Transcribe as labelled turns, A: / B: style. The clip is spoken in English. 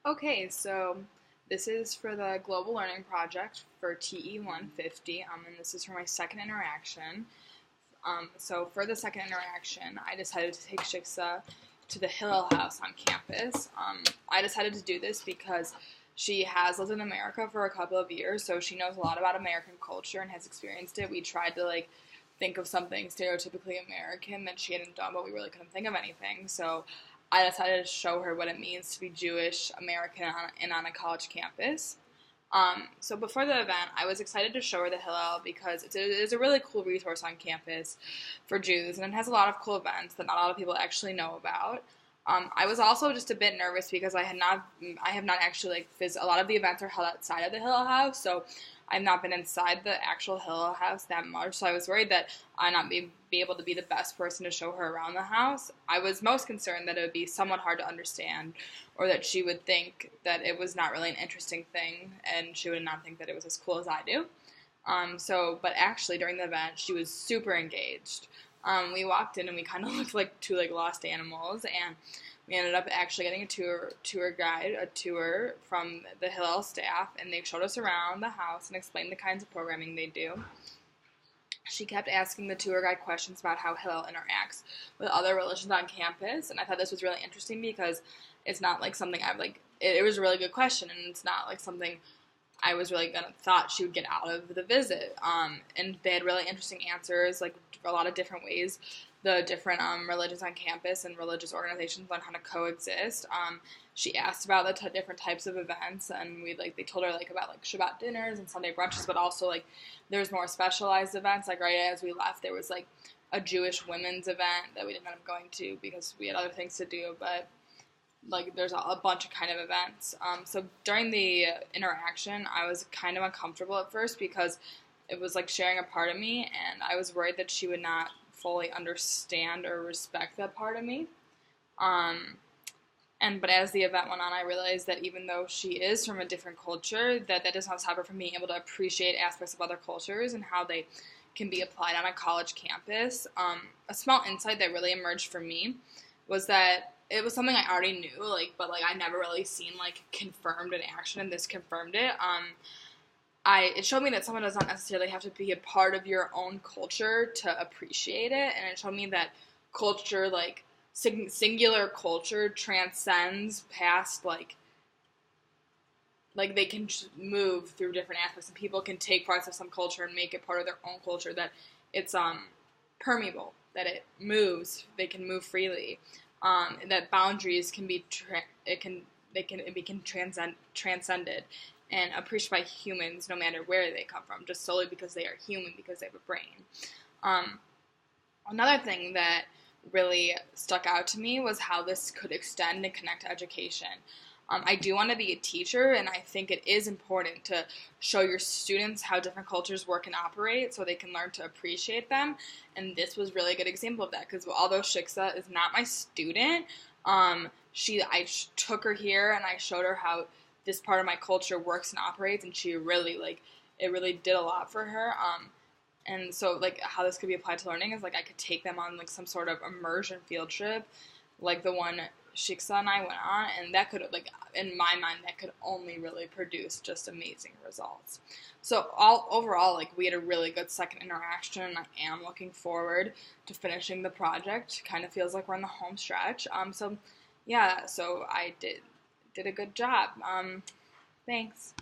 A: Okay, so this is for the Global Learning Project for TE 150, and this is for my second interaction. So for the second interaction, I decided to take Shiksa to the Hillel House on campus. I decided to do this because she has lived in America for a couple of years, so she knows a lot about American culture and has experienced it. We tried to think of something stereotypically American that she hadn't done, but we really couldn't think of anything. So I decided to show her what it means to be Jewish American and on a college campus. So before the event, I was excited to show her the Hillel because it is a really cool resource on campus for Jews, and it has a lot of cool events that not a lot of people actually know about. I was also just a bit nervous because I have not actually a lot of the events are held outside of the Hillel House, so I've not been inside the actual Hillel House that much. So I was worried that I'd not be able to be the best person to show her around the house. I was most concerned that it would be somewhat hard to understand, or that she would think that it was not really an interesting thing, and she would not think that it was as cool as I do. But actually during the event, she was super engaged. We walked in and we kind of looked like two lost animals, and we ended up actually getting a tour from the Hillel staff, and they showed us around the house and explained the kinds of programming they do. She kept asking the tour guide questions about how Hillel interacts with other religions on campus, and I thought this was really interesting because it's not something it was a really good question, and it's not something I was really thought she would get out of the visit. And they had really interesting answers, a lot of different ways the different religions on campus and religious organizations learn how to coexist. She asked about the different types of events, and they told her about Shabbat dinners and Sunday brunches, but also there's more specialized events. Right as we left, there was a Jewish women's event that we didn't end up going to because we had other things to do, but there's a bunch of kind of events. So during the interaction, I was kind of uncomfortable at first because it was sharing a part of me, and I was worried that she would not fully understand or respect that part of me. But as the event went on, I realized that even though she is from a different culture, that does not stop her from being able to appreciate aspects of other cultures and how they can be applied on a college campus. A small insight that really emerged for me was that it was something I already knew, but I never really seen confirmed in action, and this confirmed it. It showed me that someone does not necessarily have to be a part of your own culture to appreciate it, and it showed me that culture, singular culture, transcends past they can move through different aspects, and people can take parts of some culture and make it part of their own culture. That it's permeable, that it moves, they can move freely. That boundaries can be transcended and appreciated by humans no matter where they come from, just solely because they are human, because they have a brain. Another thing that really stuck out to me was how this could extend and connect to education. I do want to be a teacher, and I think it is important to show your students how different cultures work and operate so they can learn to appreciate them. And this was really a good example of that because although Shiksa is not my student, I took her here and I showed her how this part of my culture works and operates, and she really it really did a lot for her. And so how this could be applied to learning is I could take them on some sort of immersion field trip, the one Shiksa and I went on, and that could in my mind that could only really produce just amazing results. So overall we had a really good second interaction, and I am looking forward to finishing the project. Kind of feels like we're in the home stretch. So I did a good job. Thanks.